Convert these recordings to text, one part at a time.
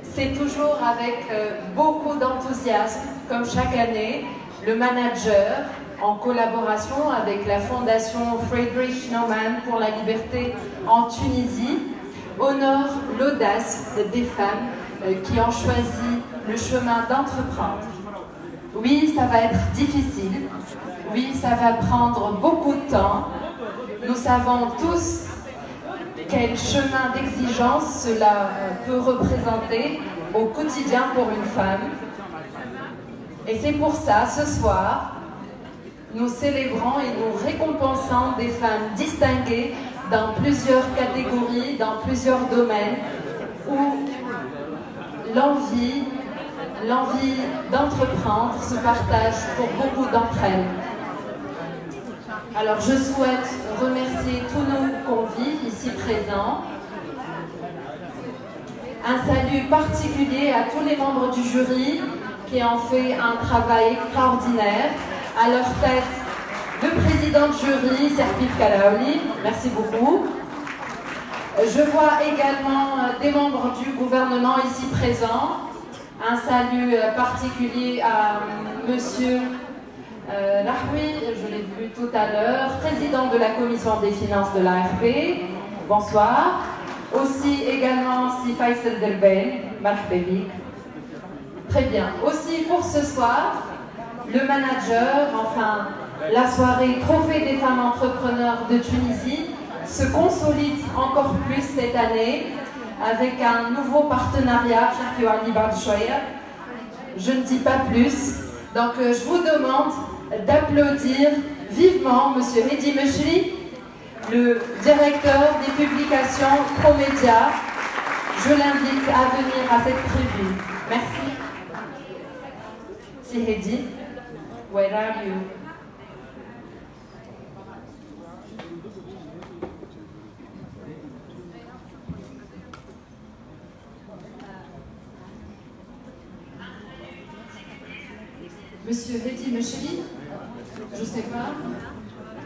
C'est toujours avec beaucoup d'enthousiasme, comme chaque année, le manager, en collaboration avec la fondation Friedrich Naumann pour la liberté en Tunisie, honore l'audace des femmes qui ont choisi le chemin d'entreprendre. Oui, ça va être difficile. Oui, ça va prendre beaucoup de temps. Nous savons tous quel chemin d'exigence cela peut représenter au quotidien pour une femme. Et c'est pour ça, ce soir, nous célébrons et nous récompensons des femmes distinguées dans plusieurs catégories, dans plusieurs domaines, où l'envie d'entreprendre se partage pour beaucoup d'entre elles. Alors je souhaite remercier tous nos convives ici présents. Un salut particulier à tous les membres du jury qui ont fait un travail extraordinaire. À leur tête, le président de jury, Serpil Kalaouli, merci beaucoup. Je vois également des membres du gouvernement ici présents. Un salut particulier à monsieur Lahoui, je l'ai vu tout à l'heure, président de la commission des finances de l'AFP. Bonsoir. Aussi également si Faisal Delben, marhaba. Très bien. Aussi pour ce soir, le manager, enfin la soirée Trophée des femmes entrepreneurs de Tunisie se consolide encore plus cette année avec un nouveau partenariat. Je ne dis pas plus. Donc je vous demande d'applaudir vivement Monsieur Hedi Mechri, le directeur des publications Promédia. Je l'invite à venir à cette tribune. Merci. Si Hedi, where are you? Monsieur Hedi Mechri, je ne sais pas,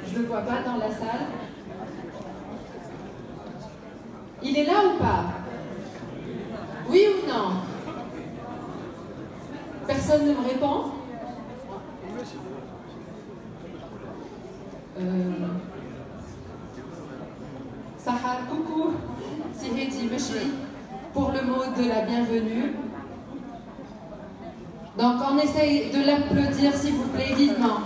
je ne le vois pas dans la salle. Il est là ou pas? Oui ou non? Personne ne me répond? Sahar, coucou, c'est Hedi Mechri pour le mot de la bienvenue. Donc on essaye de l'applaudir s'il vous plaît vivement.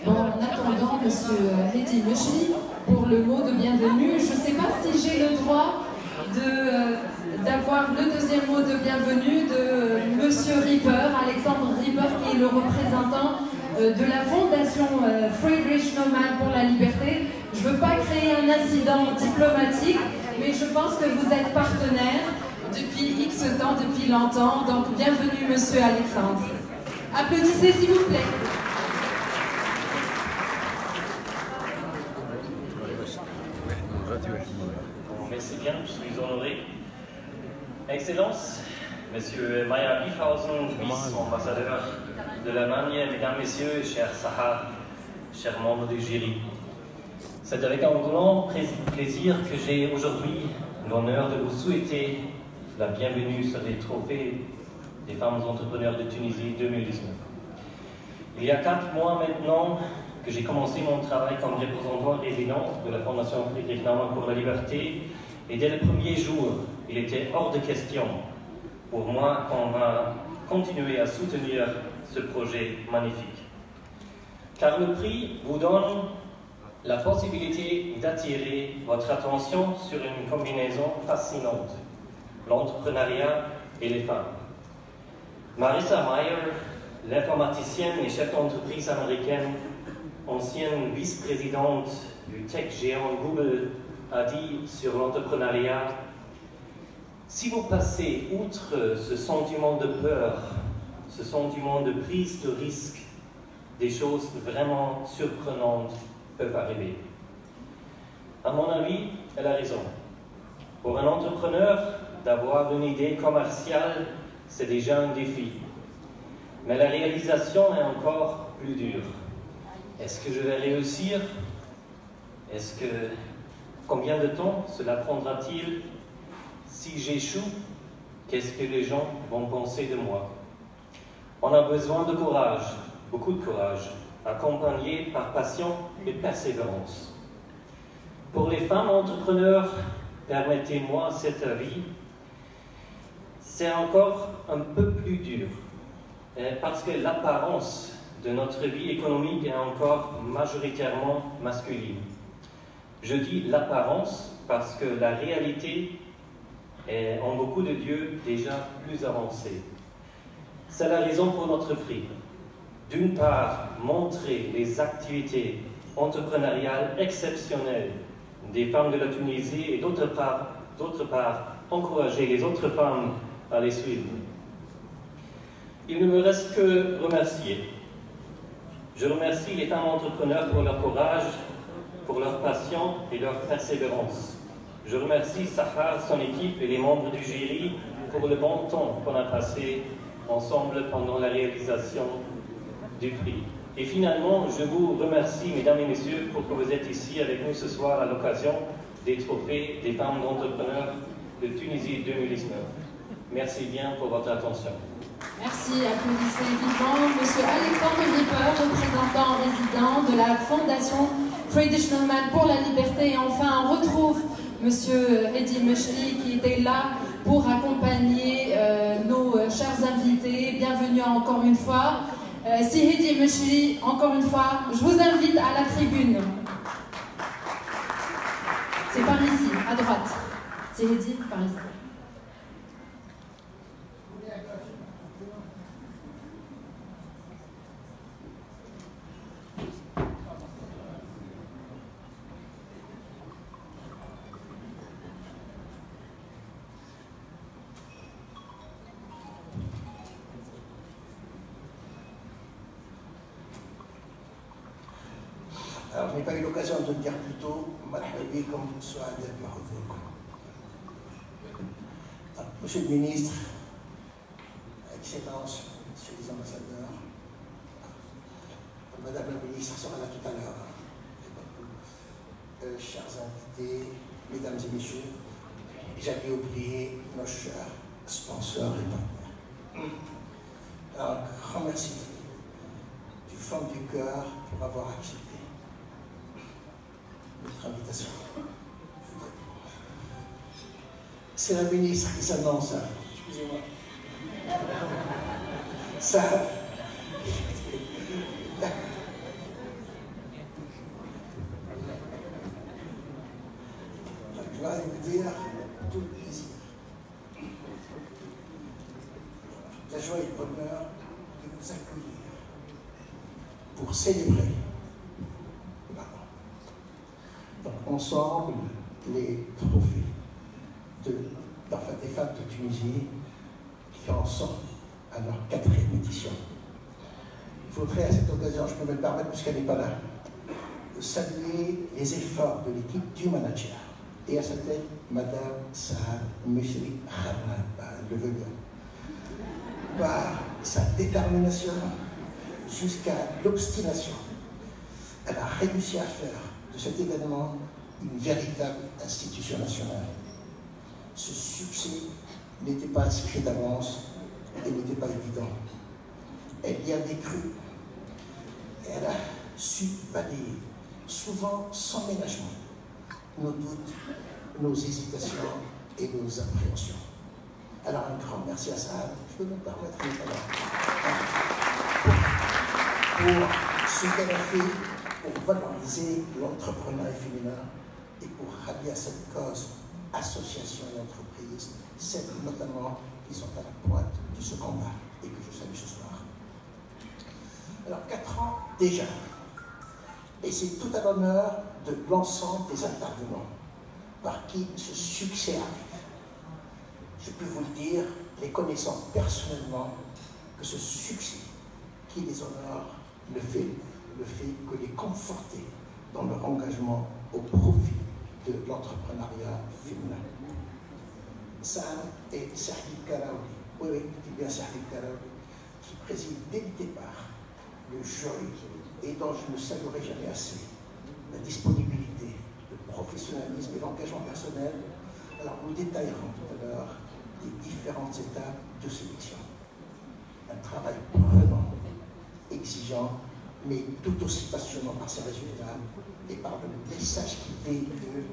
Bon, en attendant Monsieur Hedi Mechri pour le mot de bienvenue, je ne sais pas si j'ai le droit d'avoir le deuxième mot de bienvenue de Monsieur Ripper, Alexandre Ripper, qui est le représentant de la fondation Friedrich Naumann pour la liberté. Je ne veux pas créer un incident diplomatique, mais je pense que vous êtes partenaire depuis X temps, depuis longtemps. Donc bienvenue Monsieur Alexandre. Applaudissez s'il vous plaît. Merci bien, je suis honoré. Excellence, Monsieur Maya Wiefhausen, vice-ambassadeur de l'Allemagne, Mesdames, Messieurs, chers Sahar, chers membres du jury. C'est avec un grand plaisir que j'ai aujourd'hui l'honneur de vous souhaiter la bienvenue sur les trophées des femmes entrepreneurs de Tunisie 2019. Il y a 4 mois maintenant que j'ai commencé mon travail comme représentant résident de la Fondation Friedrich Naumann pour la liberté, et dès le premier jour, il était hors de question pour moi qu'on va continuer à soutenir ce projet magnifique. Car le prix vous donne la possibilité d'attirer votre attention sur une combinaison fascinante, l'entrepreneuriat et les femmes. Marissa Mayer, l'informaticienne et chef d'entreprise américaine, ancienne vice-présidente du tech géant Google, a dit sur l'entrepreneuriat, si vous passez outre ce sentiment de peur, ce sentiment de prise de risque, des choses vraiment surprenantes peuvent arriver. À mon avis, elle a raison. Pour un entrepreneur, d'avoir une idée commerciale, c'est déjà un défi. Mais la réalisation est encore plus dure. Est-ce que je vais réussir? Combien de temps cela prendra-t-il? Si j'échoue, qu'est-ce que les gens vont penser de moi? On a besoin de courage, beaucoup de courage, accompagné par passion et persévérance. Pour les femmes entrepreneurs, permettez-moi cet avis, c'est encore un peu plus dur, parce que l'apparence de notre vie économique est encore majoritairement masculine. Je dis l'apparence parce que la réalité est en beaucoup de lieux déjà plus avancée. C'est la raison pour notre prix. D'une part, montrer les activités entrepreneuriales exceptionnelles des femmes de la Tunisie et d'autre part, encourager les autres femmes à les suivre. Il ne me reste que remercier. Je remercie les femmes entrepreneurs pour leur courage, pour leur passion et leur persévérance. Je remercie Sahar, son équipe et les membres du jury pour le bon temps qu'on a passé ensemble pendant la réalisation du prix. Et finalement, je vous remercie, mesdames et messieurs, pour que vous êtes ici avec nous ce soir à l'occasion des trophées des femmes d'entrepreneurs de Tunisie 2019. Merci bien pour votre attention. Merci, applaudissez vivement Monsieur Alexandre Ripper, représentant résident de la Fondation Traditional Man pour la liberté. Et enfin, on retrouve Monsieur Hedi Mechri qui était là pour accompagner nos chers invités. Bienvenue encore une fois. Si Hedi Mechri, encore une fois, je vous invite à la tribune. C'est par ici, à droite. C'est Hedi, par ici. Alors, je n'ai pas eu l'occasion de le dire plus tôt, malgré comme soit Monsieur le ministre, Excellences, Messieurs les ambassadeurs, Madame la ministre sera là tout à l'heure, chers invités, Mesdames et Messieurs, j'avais oublié nos chers sponsors et partenaires. Alors, un grand merci du fond du cœur pour avoir accepté notre invitation. C'est la ministre qui s'annonce. Excusez-moi. Ça. D'accord. Je vais vous dire tout le plaisir. La joie et le bonheur de vous accueillir pour célébrer ensemble les trophées des femmes de Tunisie qui en sont à leur 4e édition. Il faudrait à cette occasion, je peux me le permettre puisqu'elle n'est pas là, de saluer les efforts de l'équipe du manager et à sa tête, Madame Saad Mechri le veut bien, par sa détermination jusqu'à l'obstination. Elle a réussi à faire de cet événement une véritable institution nationale. Ce succès n'était pas inscrit d'avance et n'était pas évident. Elle y avait cru. Elle a su balayer, souvent sans ménagement, nos doutes, nos hésitations et nos appréhensions. Alors un grand merci à Saad. Je peux me permettre de pour ce qu'elle a fait pour valoriser l'entrepreneuriat féminin et pour rallier à cette cause associations et entreprises, celles notamment qui sont à la pointe de ce combat et que je salue ce soir. Alors 4 ans déjà, et c'est tout à l'honneur de l'ensemble des intervenants, par qui ce succès arrive. Je peux vous le dire, les connaissant personnellement, que ce succès qui les honore ne fait que les conforter dans leur engagement au profit de l'entrepreneuriat féminin. Sam et Serhil Karaouli, oui, c'est bien Serhil Karaouli, qui préside dès le départ le jury et dont je ne saluerai jamais assez la disponibilité, le professionnalisme et l'engagement personnel. Alors nous détaillerons tout à l'heure les différentes étapes de sélection. Un travail prenant, exigeant, mais tout aussi passionnant par ses résultats et par le message qu'il véhicule.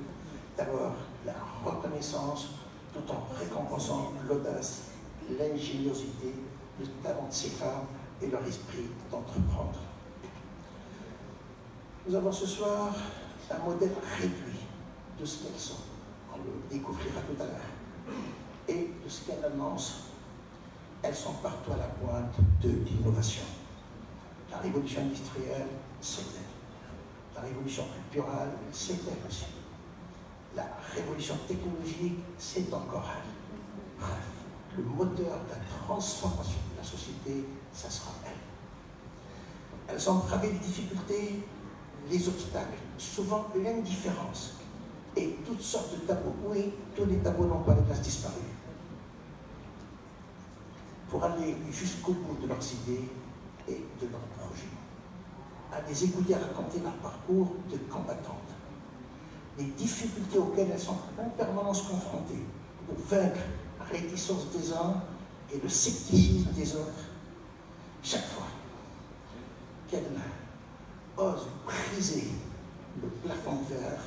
D'abord, la reconnaissance, tout en récompensant l'audace, l'ingéniosité, le talent de ces femmes et leur esprit d'entreprendre. Nous avons ce soir un modèle réduit de ce qu'elles sont, on le découvrira tout à l'heure, et de ce qu'elles annoncent. Elles sont partout à la pointe de l'innovation. La révolution industrielle, c'est elle. La révolution culturelle, c'est elle aussi. La révolution technologique, c'est encore elle. Bref, le moteur de la transformation de la société, ça sera elle. Elles ont bravé les difficultés, les obstacles, souvent l'indifférence et toutes sortes de tabous. Oui, tous les tabous n'ont pas de place disparue. Pour aller jusqu'au bout de leurs idées et de leurs projets. À les écouter raconter leur parcours de combattantes. Les difficultés auxquelles elles sont en permanence confrontées pour vaincre la réticence des uns et le scepticisme des autres. Chaque fois qu'elles osent briser le plafond de verre,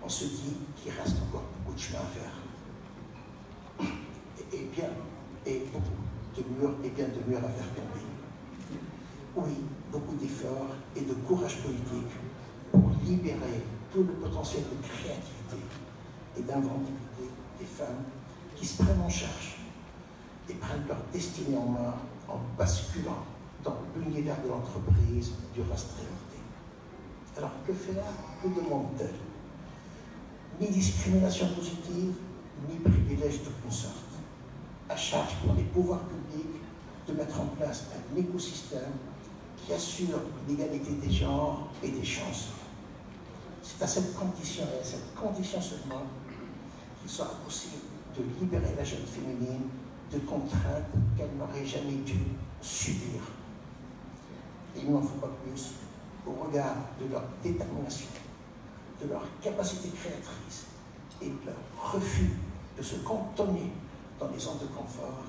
on se dit qu'il reste encore beaucoup de chemin à faire. Et beaucoup de murs et bien de murs à faire tomber. Oui, beaucoup d'efforts et de courage politique pour libérer tout le potentiel de créativité et d'inventivité des femmes qui se prennent en charge et prennent leur destinée en main en basculant dans l'univers de l'entreprise du rastreauté. Alors que faire? Que demande-t-elle? Ni discrimination positive, ni privilège d'aucune sorte. À charge pour les pouvoirs publics de mettre en place un écosystème qui assure l'égalité des genres et des chances. C'est à cette condition et à cette condition seulement qu'il sera possible de libérer la jeune féminine de contraintes qu'elle n'aurait jamais dû subir. Et il n'en faut pas plus au regard de leur détermination, de leur capacité créatrice et de leur refus de se cantonner dans les zones de confort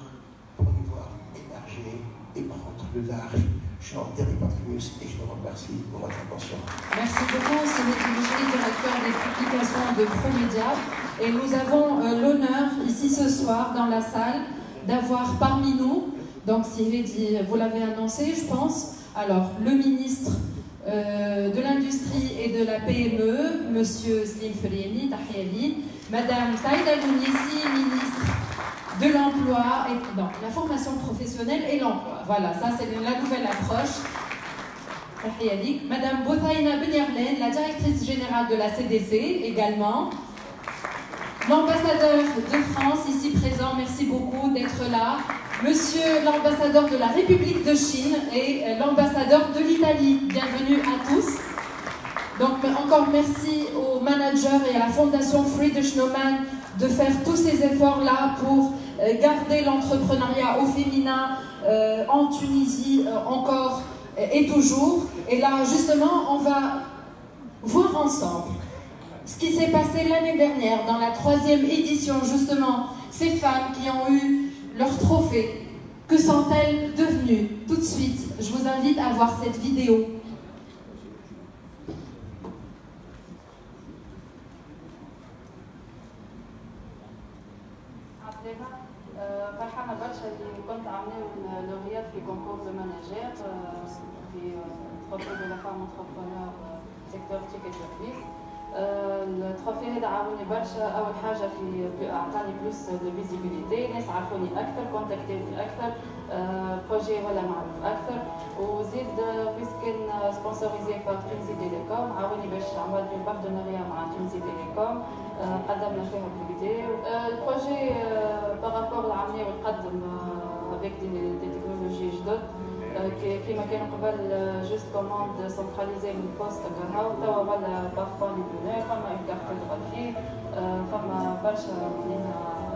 pour les voir émerger et prendre le large. Je n'en dirai pas plus et je vous remercie pour votre attention. Merci beaucoup, c'est notre directeur des publications de Promédia. Et nous avons l'honneur ici ce soir dans la salle d'avoir parmi nous, donc Siredi, vous l'avez annoncé je pense, alors le ministre de l'Industrie et de la PME, Monsieur Slim Ferieni, Tahiali, Madame Saïda Louniesi, ministre de l'emploi, et non, la formation professionnelle et l'emploi. Voilà, ça c'est la nouvelle approche. Madame Bothaïna Benyarlen, la directrice générale de la CDC également. L'ambassadeur de France ici présent, merci beaucoup d'être là. Monsieur l'ambassadeur de la République de Chine et l'ambassadeur de l'Italie. Bienvenue à tous. Donc encore merci aux managers et à la fondation Friedrich Naumann de faire tous ces efforts-là pour garder l'entrepreneuriat au féminin en Tunisie encore et toujours. Et là, justement, on va voir ensemble ce qui s'est passé l'année dernière dans la 3e édition, justement, ces femmes qui ont eu leur trophée. Que sont-elles devenues? Tout de suite, je vous invite à voir cette vidéo. فرحانة برشا اللي كنت عاملة لوغيات في كونكور دو ماناجير في تخطيط دو لا فام انتربرونور سيكتور تيك اي سيرفيس التروفي هذا عاوني برشا. اول حاجه اعطاني بلوس دو فيزيبيليتي، ناس عرفوني اكثر، كونتاكتوني اكثر، بروجي ولا معروف اكثر. وزيد بيسكن سبونسوريزي بار تونسي تيليكوم، عاوني باش عمل في بارتناريا مع تونسي تيليكوم، قدمنا فيها بليدي. البروجي بارابور العمليه والقدم افيك دي تكنولوجي جدد كيما كانوا قبل جوست كوموند سنتراليزي من بوست كهو، توا ولا بارفون ليبوني، فما اون كارتوغرافي، فما برشا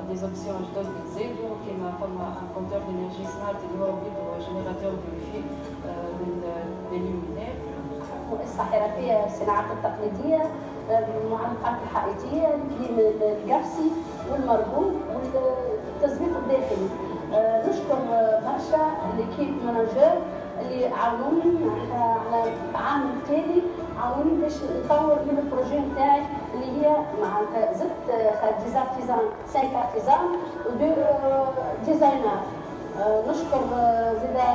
دي زوبسيون جدد يزيدوا، كيما فما ان كونتور دينيرجي سمارت اللي هو بيدو جينيراتور دو في لللومينير. الحرفية الصناعات التقليدية، المعلقات الحائطية، الكليم القرصي والمربوط والتزبيط الداخلي. نشكر برشا ليكيب ماناجور اللي عاونوني على العام التالي، عاونوني باش نطور من البروجي نتاعي اللي هي معناتها زدت ديز ارتيزان 5 ارتيزان و 2 ديزاينر. نشكر زادا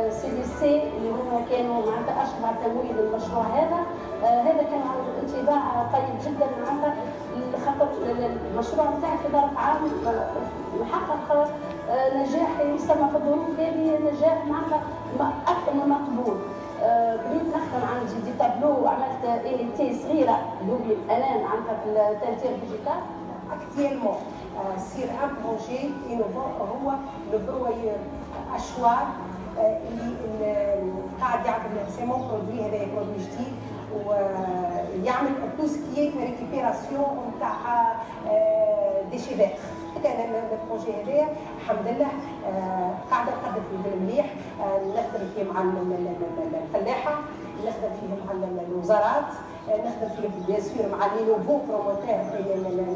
سي دي سي اللي هما كانوا معناتها اشرع تمويل للمشروع هذا. هذا كان انطباع طيب جدا معناتها، خاطر المشروع نتاعي في ظرف عام محقق نجاح يسمى في الظروف هذه نجاح معناتها اكثر من مقبول. بديت نخدم عندي دي تابلو وعملت تي صغيره دوبلي الان معناتها في التنتير ديجيتال. Actuellement, sur un projet innovant هو le broyeur أشوار اللي قاعد يعمل سيمون برودوي، هذا برودوي جديد ويعمل تو سكي ريكيبيراسيون نتاع ديشي فيغ. كان البروجي هذايا الحمد لله قاعده نقدم فيه بالمليح، نخدم فيه مع الفلاحه، نخدم فيه مع الوزارات، نخدم فيه بيان سور مع لي نوفو بروموتور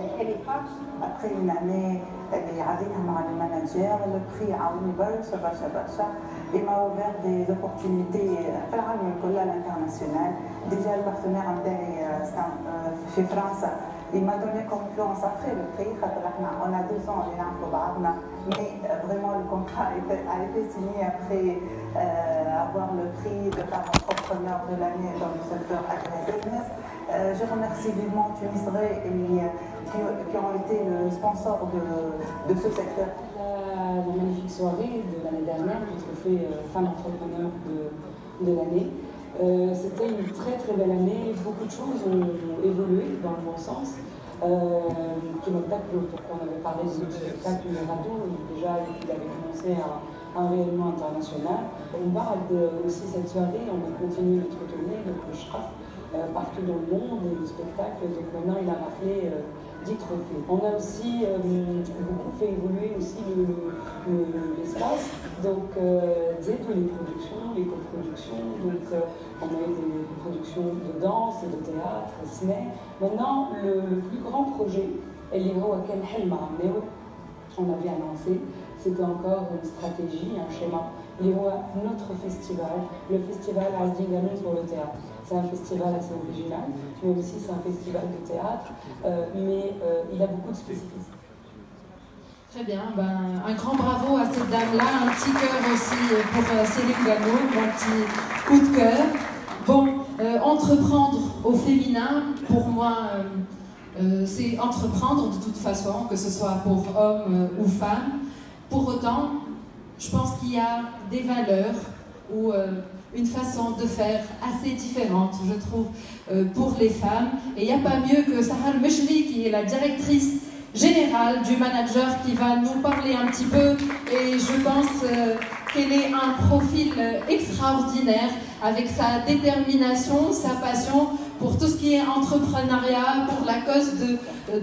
الخليفه. ابخي من année اللي عديتها مع المانجر، البخي عاوني برشا برشا برشا. Il m'a ouvert des opportunités في العالم كله الانترناسيونال. ديجا البارتنير نتاعي في فرنسا il m'a donné confiance après le prix. On a 2 ans mais vraiment le contrat a été signé après avoir le prix de faire entrepreneur de l'année dans le secteur agri-business. Je remercie vivement Tunis Ray qui ont été le sponsor de ce secteur. La magnifique soirée de l'année dernière, qui se fait femme entrepreneur de l'année. C'était une très très belle année, beaucoup de choses ont évolué dans le bon sens. Pourquoi on avait parlé de spectacle de radio, déjà il avait commencé un rayonnement international. On parle aussi cette soirée, on a continué notre tournée, notre shraf, partout dans le monde, et le spectacle, donc maintenant il a raflé 10 trophées. On a aussi beaucoup fait évoluer aussi l'espace, donc tous les productions, les coproductions, donc on a eu des productions de danse, de théâtre, ciné. Maintenant, le plus grand projet, on avait annoncé, c'était encore une stratégie, un schéma. Notre festival, le festival Azdin Ganoun pour le théâtre. C'est un festival assez original, mais aussi c'est un festival de théâtre, mais il a beaucoup de spécificités. Très bien, un grand bravo à cette dame-là, un petit cœur aussi pour Céline Ganoun, mon petit coup de cœur. Bon, entreprendre au féminin, pour moi, c'est entreprendre de toute façon, que ce soit pour hommes ou femmes. Pour autant, je pense qu'il y a des valeurs ou une façon de faire assez différente, je trouve, pour les femmes. Et il n'y a pas mieux que Sahar Meshri, qui est la directrice générale du manager, qui va nous parler un petit peu. Et je pense qu'elle est un profil extraordinaire, avec sa détermination, sa passion pour tout ce qui est entrepreneuriat, pour la cause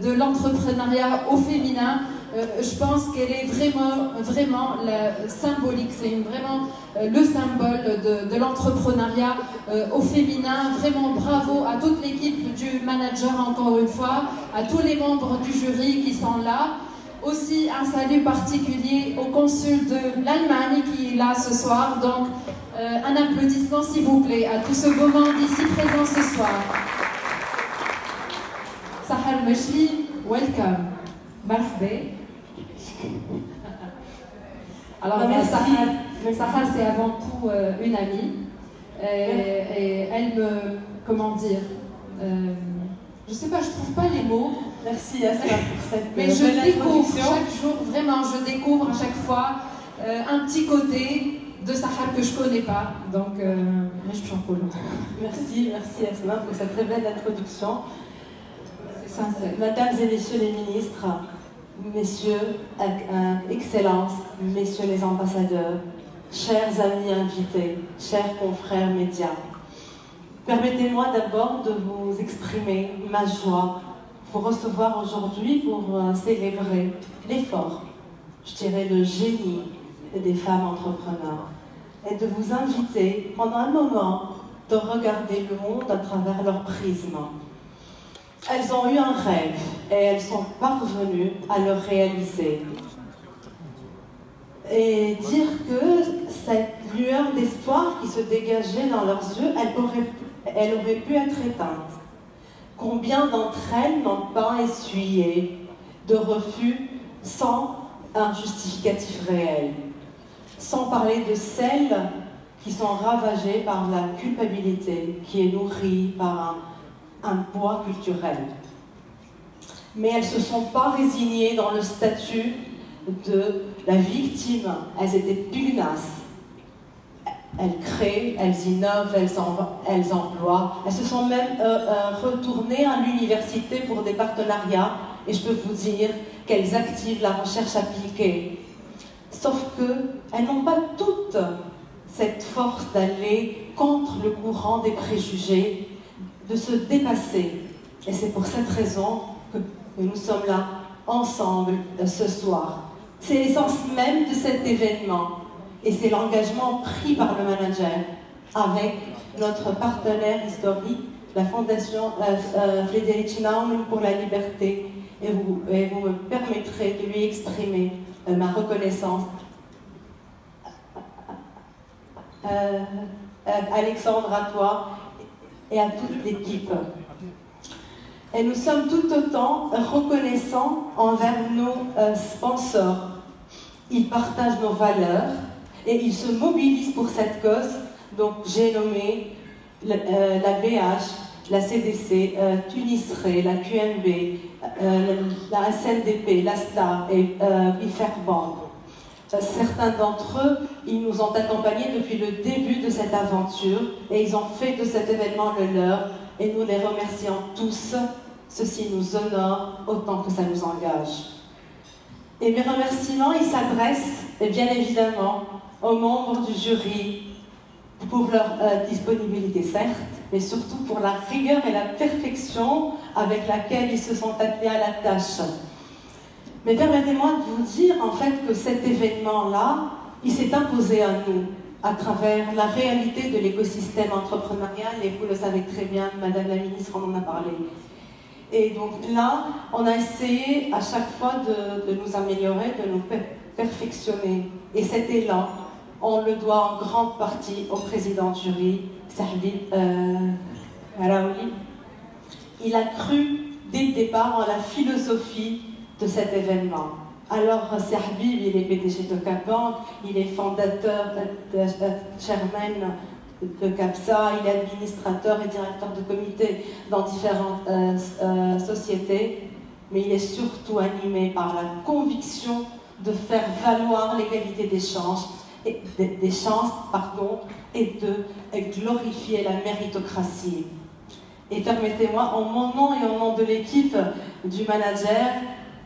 de l'entrepreneuriat au féminin. Je pense qu'elle est vraiment symbolique, c'est vraiment le symbole de l'entrepreneuriat au féminin. Vraiment bravo à toute l'équipe du manager encore une fois, à tous les membres du jury qui sont là. Aussi un salut particulier au consul de l'Allemagne qui est là ce soir. Donc un applaudissement s'il vous plaît à tout ce beau monde ici présent ce soir. Sahar Meshri, welcome. Marhaba. Alors Sahar c'est avant tout une amie et elle me, comment dire, je sais pas, je trouve pas les mots. Merci Asma pour cette mais je découvre chaque jour, vraiment, je découvre à chaque fois un petit côté de Sahar que je connais pas. Donc, mais je suis en cool. Merci Asma pour cette très belle introduction. C'est sincère. Mesdames et messieurs les ministres, messieurs, excellences, messieurs les ambassadeurs, chers amis invités, chers confrères médias, permettez-moi d'abord de vous exprimer ma joie pour recevoir aujourd'hui pour célébrer l'effort, je dirais le génie des femmes entrepreneurs, et de vous inviter pendant un moment de regarder le monde à travers leur prisme. Elles ont eu un rêve et elles sont parvenues à le réaliser. Et dire que cette lueur d'espoir qui se dégageait dans leurs yeux, elle aurait pu être éteinte. Combien d'entre elles n'ont pas essuyé de refus sans un justificatif réel? Sans parler de celles qui sont ravagées par la culpabilité, qui est nourrie par un poids culturel. Mais elles ne se sont pas résignées dans le statut de la victime. Elles étaient pugnaces. Elles créent, elles innovent, elles emploient. Elles se sont même retournées à l'université pour des partenariats. Et je peux vous dire qu'elles activent la recherche appliquée. Sauf qu'elles n'ont pas toutes cette force d'aller contre le courant des préjugés, de se dépasser. Et c'est pour cette raison que nous sommes là ensemble ce soir. C'est l'essence même de cet événement. Et c'est l'engagement pris par le manager avec notre partenaire historique, la Fondation Friedrich Naumann pour la liberté. Et vous me permettrez de lui exprimer ma reconnaissance. Alexandre, à toi et à toute l'équipe. Et nous sommes tout autant reconnaissants envers nos sponsors. Ils partagent nos valeurs et ils se mobilisent pour cette cause. Donc j'ai nommé la BH, la CDC, Tunisré, la QMB, la SNDP, la STAR et IFERBAN. Certains d'entre eux, ils nous ont accompagnés depuis le début de cette aventure et ils ont fait de cet événement le leur et nous les remercions tous. Ceci nous honore autant que ça nous engage. Et mes remerciements, ils s'adressent bien évidemment aux membres du jury pour leur disponibilité certes, mais surtout pour la rigueur et la perfection avec laquelle ils se sont attelés à la tâche. Mais permettez-moi de vous dire en fait que cet événement-là, il s'est imposé à nous à travers la réalité de l'écosystème entrepreneurial, et vous le savez très bien, Madame la Ministre, on en a parlé. Et donc là, on a essayé à chaque fois de nous améliorer, de nous perfectionner. Et cet élan, on le doit en grande partie au président du jury, Sahbib Raouli. Il a cru dès le départ en la philosophie de cet événement. Alors, Sahbib, il est PDG de Cap-Banque, il est fondateur, chairman de CAPSA, il est administrateur et directeur de comité dans différentes sociétés, mais il est surtout animé par la conviction de faire valoir l'égalité des chances, et de glorifier la méritocratie. Et permettez-moi, en mon nom et au nom de l'équipe du manager,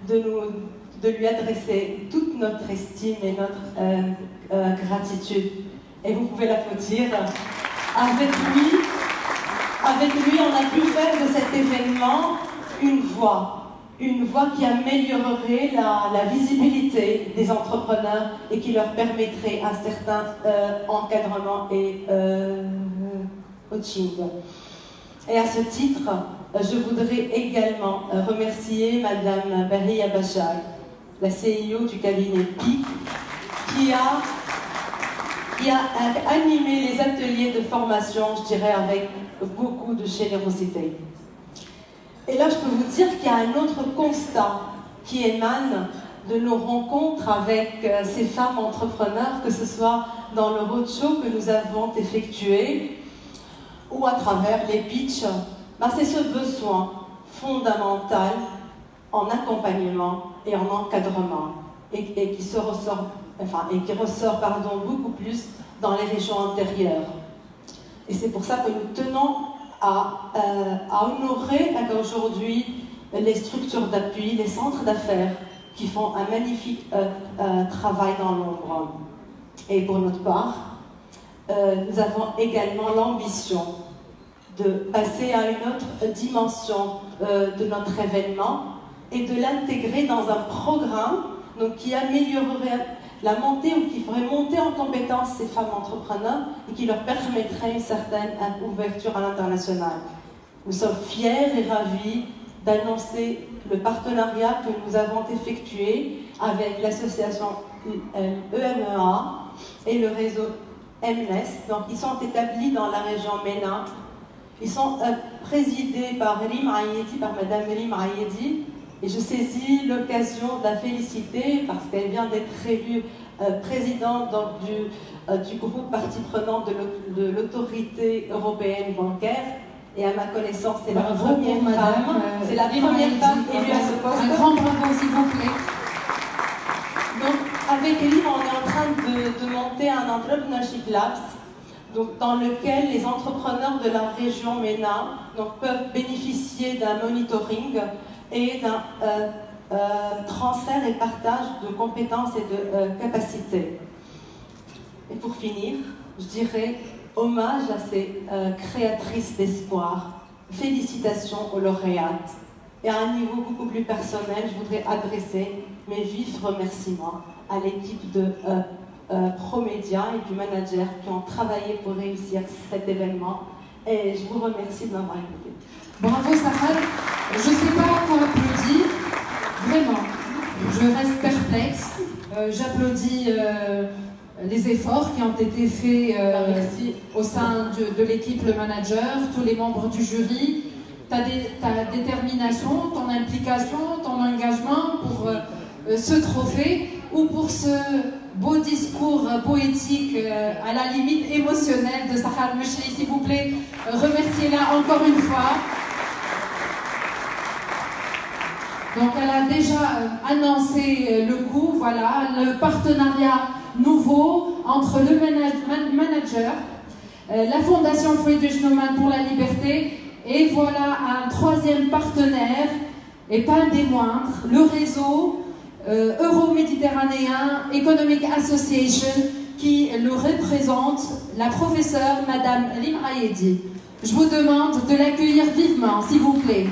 de lui adresser toute notre estime et notre gratitude. Et vous pouvez l'applaudir. Avec lui, on a pu faire de cet événement une voie qui améliorerait la visibilité des entrepreneurs et qui leur permettrait un certain encadrement et coaching. Et à ce titre, je voudrais également remercier Madame Bahia Bachar, la CEO du cabinet PIC, qui a animé les ateliers de formation, je dirais, avec beaucoup de générosité. Et là, je peux vous dire qu'il y a un autre constat qui émane de nos rencontres avec ces femmes entrepreneurs, que ce soit dans le roadshow que nous avons effectué ou à travers les pitchs. C'est ce besoin fondamentale en accompagnement et en encadrement, et qui ressort beaucoup plus dans les régions intérieures. Et c'est pour ça que nous tenons à honorer aujourd'hui les structures d'appui, les centres d'affaires qui font un magnifique travail dans l'ombre. Et pour notre part, nous avons également l'ambition de passer à une autre dimension de notre événement et de l'intégrer dans un programme donc, qui améliorerait la montée ou qui ferait monter en compétence ces femmes entrepreneurs et qui leur permettrait une certaine ouverture à l'international. Nous sommes fiers et ravis d'annoncer le partenariat que nous avons effectué avec l'association EMEA et le réseau MNES. Donc, ils sont établis dans la région MENA. Ils sont présidés par Rim Ayedi, par Madame Rim Ayedi. Et je saisis l'occasion de la féliciter parce qu'elle vient d'être élue présidente du groupe partie prenante de l'autorité européenne bancaire. Et à ma connaissance, c'est la première femme. C'est la première femme élue à ce poste. Un grand bravo, s'il vous plaît. Donc, avec Elie, on est en train de monter un Entrepreneurship Labs, donc, dans lequel les entrepreneurs de la région MENA donc, peuvent bénéficier d'un monitoring et d'un transfert et partage de compétences et de capacités. Et pour finir, je dirais hommage à ces créatrices d'espoir. Félicitations aux lauréates. Et à un niveau beaucoup plus personnel, je voudrais adresser mes vifs remerciements à l'équipe de Promédia et du manager qui ont travaillé pour réussir cet événement. Et je vous remercie de m'avoir écouté. Bravo Sahar. Je ne sais pas à quoi applaudir, vraiment. Je reste perplexe. J'applaudis les efforts qui ont été faits au sein de l'équipe, le manager, tous les membres du jury, ta détermination, ton implication, ton engagement pour ce trophée ou pour ce beau discours poétique à la limite émotionnelle de Sahar Mechri. S'il vous plaît, remerciez-la encore une fois. Donc elle a déjà annoncé le coup, voilà, le partenariat nouveau entre le manager, la Fondation Fouet de Genoman pour la Liberté et voilà un troisième partenaire, et pas des moindres, le réseau Euro-Méditerranéen Economic Association qui le représente, la professeure Madame Rim Ayedi. Je vous demande de l'accueillir vivement, s'il vous plaît.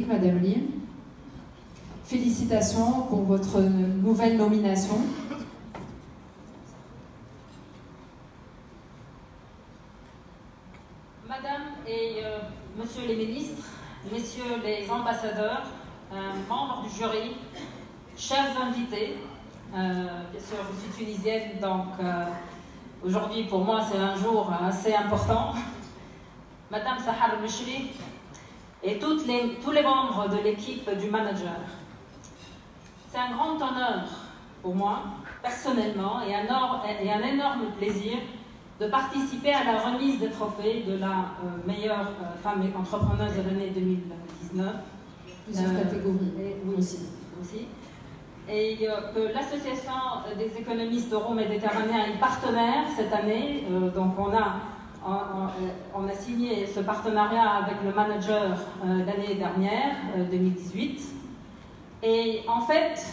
Madame Lim, félicitations pour votre nouvelle nomination. Madame et Monsieur les ministres, Messieurs les ambassadeurs, membres du jury, chers invités, bien sûr je suis tunisienne donc aujourd'hui pour moi c'est un jour assez important. Madame Sahar Mechri et tous les membres de l'équipe du manager. C'est un grand honneur pour moi, personnellement, et un énorme plaisir de participer à la remise des trophées de la meilleure femme entrepreneuse de l'année 2019. Plusieurs catégories, oui, aussi. Et que l'association des économistes euro-méditerranéens est partenaire cette année, donc on a signé ce partenariat avec le manager l'année dernière, 2018. Et en fait,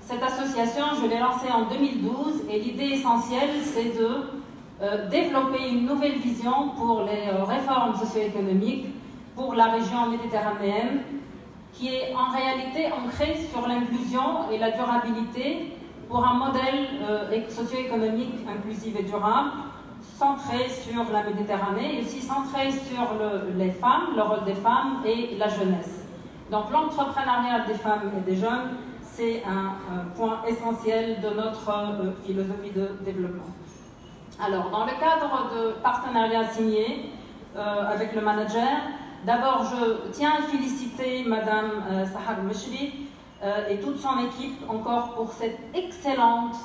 cette association, je l'ai lancée en 2012 et l'idée essentielle, c'est de développer une nouvelle vision pour les réformes socio-économiques pour la région méditerranéenne qui est en réalité ancrée sur l'inclusion et la durabilité pour un modèle socio-économique inclusif et durable centré sur la Méditerranée et aussi centré sur les femmes, le rôle des femmes et la jeunesse. Donc l'entrepreneuriat des femmes et des jeunes, c'est un point essentiel de notre philosophie de développement. Alors, dans le cadre de partenariat signé avec le manager, d'abord je tiens à féliciter Madame Sahar Mechri et toute son équipe encore pour cette excellente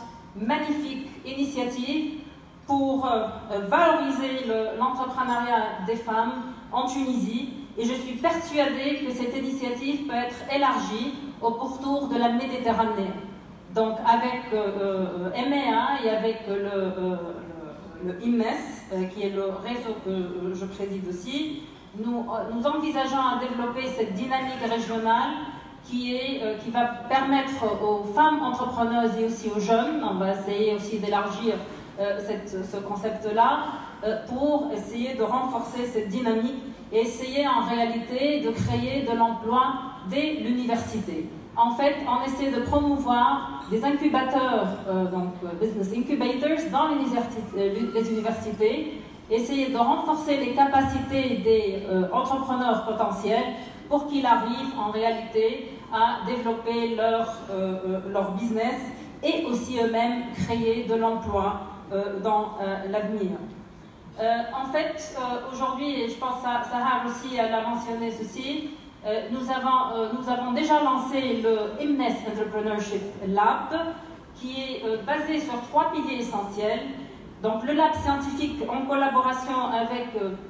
magnifique initiative pour valoriser l'entrepreneuriat des femmes en Tunisie. Et je suis persuadée que cette initiative peut être élargie au pourtour de la Méditerranée. Donc avec MEA et avec le IMES, qui est le réseau que je préside aussi, nous envisageons à développer cette dynamique régionale qui va permettre aux femmes entrepreneuses et aussi aux jeunes, on va essayer aussi d'élargir ce concept-là, pour essayer de renforcer cette dynamique et essayer en réalité de créer de l'emploi dès l'université. En fait, on essaie de promouvoir des incubateurs, donc business incubators, dans les universités, essayer de renforcer les capacités des entrepreneurs potentiels pour qu'ils arrivent en réalité à développer leur business et aussi eux-mêmes créer de l'emploi dans l'avenir. En fait, aujourd'hui, et je pense que Sarah aussi elle a mentionné ceci, nous avons déjà lancé le IMNES Entrepreneurship Lab, qui est basé sur 3 piliers essentiels. Donc le lab scientifique en collaboration avec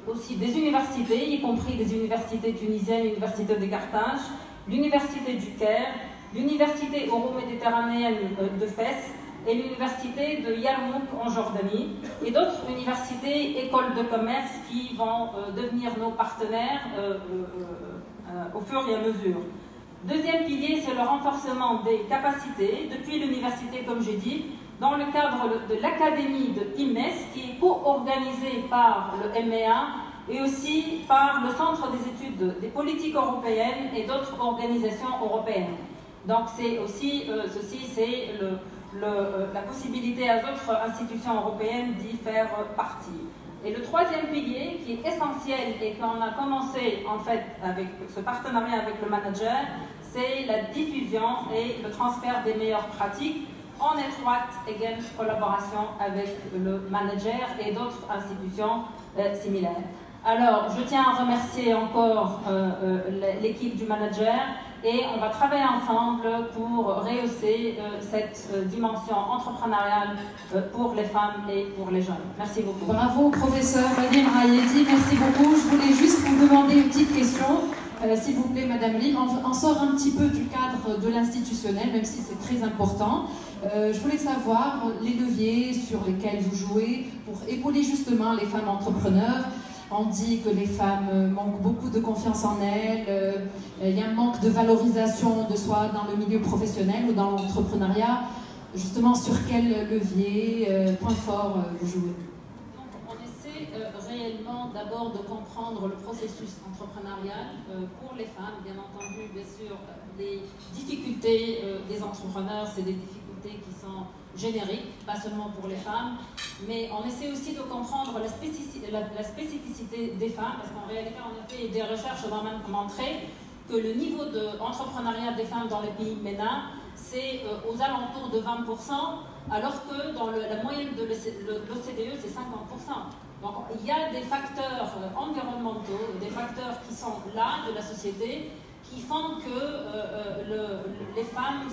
aussi des universités, y compris des universités tunisiennes, l'université de Carthage, l'université du Caire, l'université euro-méditerranéenne de Fès et l'université de Yarmouk en Jordanie, et d'autres universités, écoles de commerce qui vont devenir nos partenaires au fur et à mesure. Deuxième pilier, c'est le renforcement des capacités depuis l'université, comme j'ai dit, dans le cadre de l'académie de IMES, qui est co-organisée par le MEA et aussi par le Centre des études des politiques européennes et d'autres organisations européennes. Donc c'est aussi, ceci c'est la possibilité à d'autres institutions européennes d'y faire partie. Et le troisième pilier, qui est essentiel et qu'on a commencé en fait avec ce partenariat avec le manager, c'est la diffusion et le transfert des meilleures pratiques en étroite collaboration avec le manager et d'autres institutions similaires. Alors, je tiens à remercier encore l'équipe du manager et on va travailler ensemble pour rehausser cette dimension entrepreneuriale pour les femmes et pour les jeunes. Merci beaucoup. Bravo, professeur Lim Rayedi, merci beaucoup. Je voulais juste vous demander une petite question. S'il vous plaît, Madame Lim, on sort un petit peu du cadre de l'institutionnel, même si c'est très important. Je voulais savoir les leviers sur lesquels vous jouez pour épauler justement les femmes entrepreneurs. On dit que les femmes manquent beaucoup de confiance en elles, il y a un manque de valorisation de soi dans le milieu professionnel ou dans l'entrepreneuriat. Justement, sur quel levier, point fort vous jouez? On essaie réellement d'abord de comprendre le processus entrepreneurial pour les femmes. Bien entendu, bien sûr, les difficultés des entrepreneurs, c'est des difficultés qui sont génériques, pas seulement pour les femmes, mais on essaie aussi de comprendre la spécificité des femmes, parce qu'en réalité, on a fait des recherches dans montré que le niveau d'entrepreneuriat des femmes dans les pays MENA, c'est aux alentours de 20%, alors que dans la moyenne de l'OCDE, c'est 50%. Donc il y a des facteurs environnementaux, des facteurs qui sont là de la société, qui font que les femmes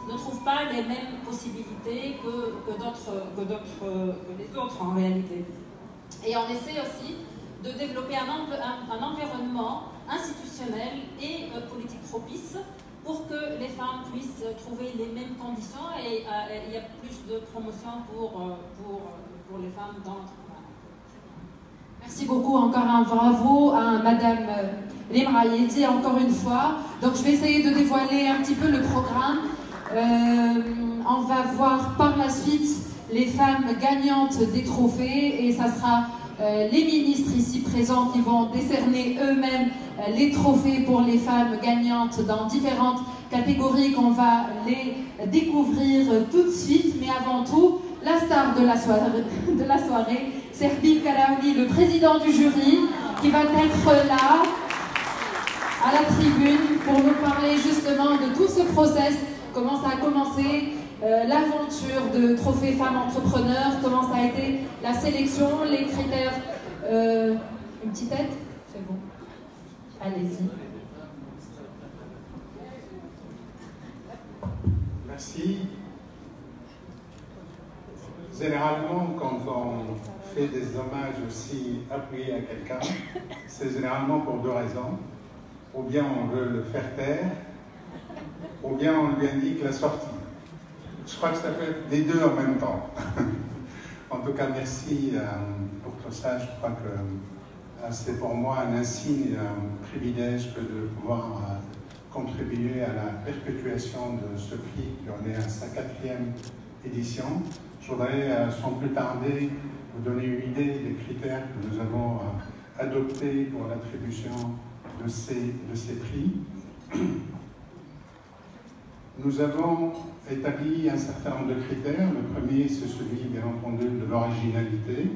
ne trouvent pas les mêmes possibilités que les autres en réalité. Et on essaie aussi de développer un environnement institutionnel et politique propice pour que les femmes puissent trouver les mêmes conditions et il y a plus de promotion pour les femmes dans l'entrepreneuriat. Merci beaucoup, encore un bravo à Madame Lim Rayedi, encore une fois. Donc je vais essayer de dévoiler un petit peu le programme. On va voir par la suite les femmes gagnantes des trophées et ça sera les ministres ici présents qui vont décerner eux-mêmes les trophées pour les femmes gagnantes dans différentes catégories qu'on va les découvrir tout de suite. Mais avant tout, la star de la soirée, c'est Herbib Kalaouli, le président du jury, qui va être là à la tribune pour nous parler justement de tout ce process, comment ça a commencé, l'aventure de Trophée Femmes Entrepreneurs, comment ça a été la sélection, les critères. Une petite tête? C'est bon. Allez-y. Merci. généralement, quand on fait des hommages aussi appuyés à quelqu'un, c'est généralement pour deux raisons. Ou bien on veut le faire taire, ou bien on lui indique la sortie. Je crois que ça peut être les deux en même temps. En tout cas, merci pour tout ça. Je crois que c'est pour moi un insigne, un privilège que de pouvoir contribuer à la perpétuation de ce prix qui en est à sa 4e édition. Je voudrais, sans plus tarder, vous donner une idée des critères que nous avons adoptés pour l'attribution de ces prix. Nous avons établi un certain nombre de critères. Le premier, c'est celui, bien entendu, de l'originalité.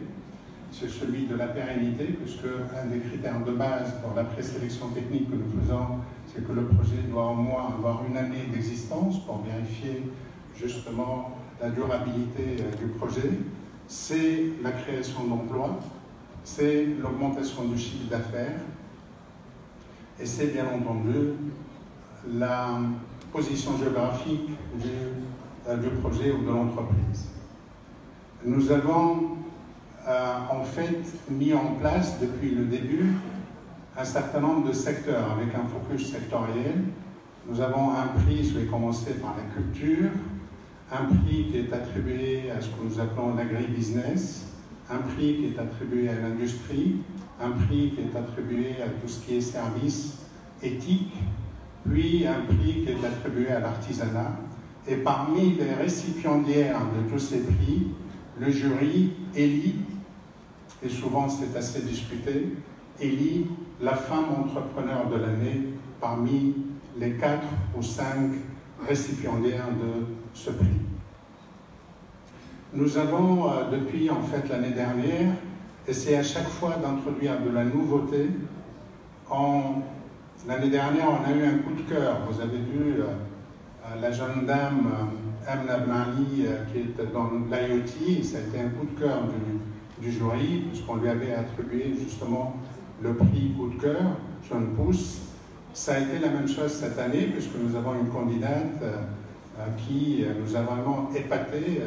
C'est celui de la pérennité, puisque un des critères de base pour la présélection technique que nous faisons, c'est que le projet doit au moins avoir une année d'existence pour vérifier justement la durabilité du projet. C'est la création d'emplois, c'est l'augmentation du chiffre d'affaires, et c'est bien entendu la position géographique du projet ou de l'entreprise. Nous avons en fait mis en place depuis le début un certain nombre de secteurs avec un focus sectoriel. Nous avons un prix, je vais commencer par la culture, un prix qui est attribué à ce que nous appelons l'agribusiness, un prix qui est attribué à l'industrie, un prix qui est attribué à tout ce qui est services éthiques, puis un prix qui est attribué à l'artisanat. Et parmi les récipiendaires de tous ces prix, le jury élit, et souvent c'est assez discuté, élit la femme entrepreneur de l'année parmi les 4 ou 5 récipiendaires de ce prix. Nous avons, depuis en fait l'année dernière, essayé à chaque fois d'introduire de la nouveauté. L'année dernière, on a eu un coup de cœur. Vous avez vu la jeune dame Amna Bnali qui est dans l'IoT. Ça a été un coup de cœur du jury, puisqu'on lui avait attribué justement le prix coup de cœur, Jeune Pousse. Ça a été la même chose cette année, puisque nous avons une candidate qui nous a vraiment épaté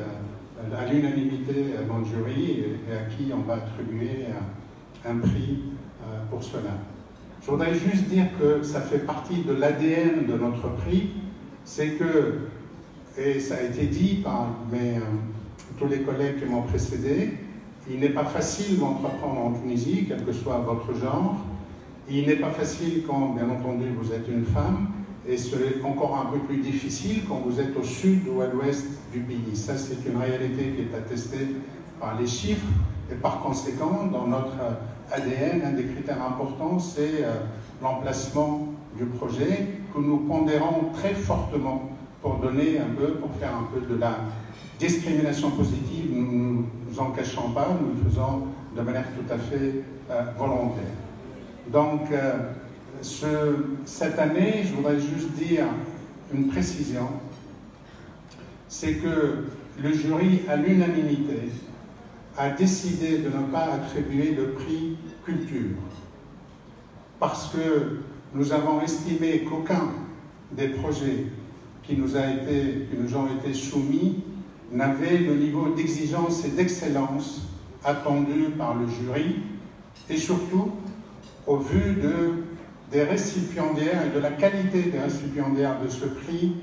à l'unanimité dans le jury et à qui on va attribuer un prix pour cela. Je voudrais juste dire que ça fait partie de l'ADN de notre prix, c'est que, et ça a été dit par tous les collègues qui m'ont précédé, il n'est pas facile d'entreprendre en Tunisie, quel que soit votre genre. Il n'est pas facile quand, bien entendu, vous êtes une femme, et c'est encore un peu plus difficile quand vous êtes au sud ou à l'ouest du pays. Ça, c'est une réalité qui est attestée par les chiffres, et par conséquent, dans notre ADN, un des critères importants, c'est l'emplacement du projet, que nous pondérons très fortement pour donner un peu, pour faire un peu de la discrimination positive. Nous ne nous en cachons pas, nous le faisons de manière tout à fait volontaire. Donc, cette année, je voudrais juste dire une précision, c'est que le jury, à l'unanimité, a décidé de ne pas attribuer le prix culture, parce que nous avons estimé qu'aucun des projets qui nous ont été soumis n'avait le niveau d'exigence et d'excellence attendu par le jury, et surtout au vu des récipiendaires et de la qualité des récipiendaires de ce prix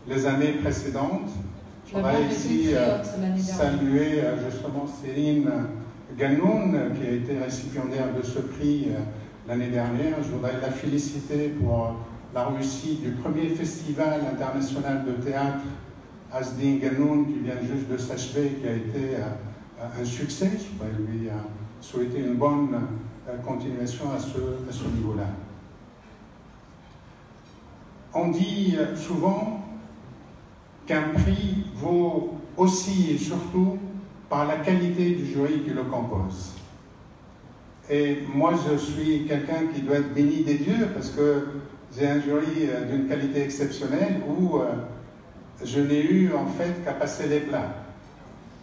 les années précédentes. Je voudrais ici saluer justement Céline Ganoun, qui a été récipiendaire de ce prix l'année dernière. Je voudrais la féliciter pour la réussite du premier festival international de théâtre Asdin Ganoun, qui vient juste de s'achever, qui a été un succès. Je voudrais lui souhaiter une bonne continuation à ce niveau-là. On dit souvent qu'un prix vaut aussi et surtout par la qualité du jury qui le compose. Et moi, je suis quelqu'un qui doit être béni des dieux, parce que j'ai un jury d'une qualité exceptionnelle où je n'ai eu en fait qu'à passer les plats.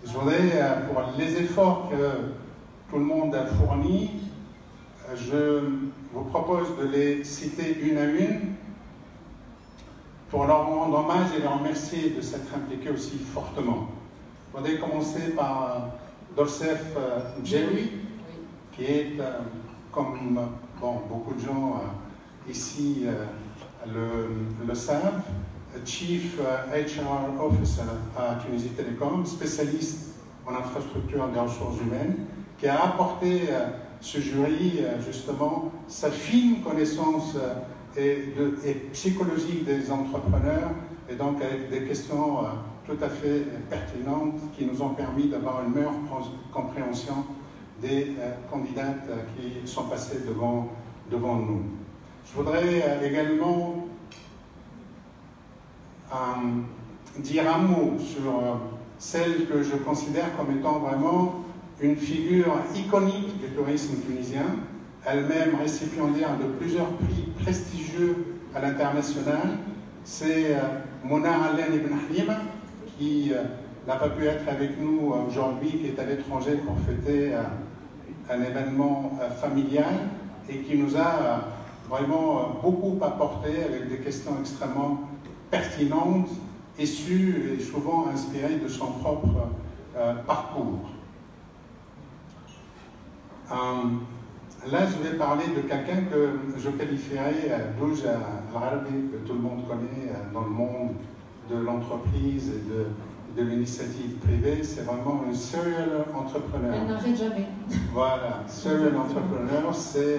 Je voudrais, pour les efforts que tout le monde a fournis, je vous propose de les citer une à une pour leur rendre hommage et les remercier de s'être impliqués aussi fortement. Je voudrais commencer par Dorsef Djewi, qui est, comme beaucoup de gens ici le savent, Chief HR Officer à Tunisie Telecom, spécialiste en infrastructure des ressources humaines, qui a apporté ce jury justement sa fine connaissance et psychologique des entrepreneurs, et donc avec des questions tout à fait pertinentes qui nous ont permis d'avoir une meilleure compréhension des candidates qui sont passées devant nous. Je voudrais également dire un mot sur celle que je considère comme étant vraiment une figure iconique du tourisme tunisien, elle-même récipiendaire de plusieurs prix prestigieux à l'international. C'est Mona Allen Ibn Halima, qui n'a pas pu être avec nous aujourd'hui, qui est à l'étranger pour fêter un événement familial et qui nous a vraiment beaucoup apporté avec des questions extrêmement pertinentes et souvent inspirées de son propre parcours. Là, je vais parler de quelqu'un que je qualifierais Douj Al-Arabi, que tout le monde connaît dans le monde de l'entreprise et de l'initiative privée. C'est vraiment un serial entrepreneur. Elle n'arrête jamais. Voilà, serial entrepreneur, c'est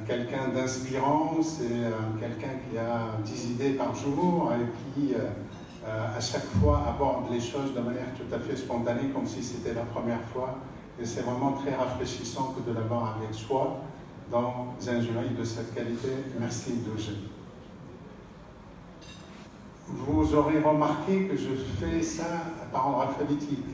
quelqu'un d'inspirant, c'est quelqu'un qui a 10 idées par jour et qui, à chaque fois, aborde les choses de manière tout à fait spontanée, comme si c'était la première fois. Et c'est vraiment très rafraîchissant que de l'avoir avec soi dans un jury de cette qualité. Merci Douj. Vous aurez remarqué que je fais ça par ordre alphabétique.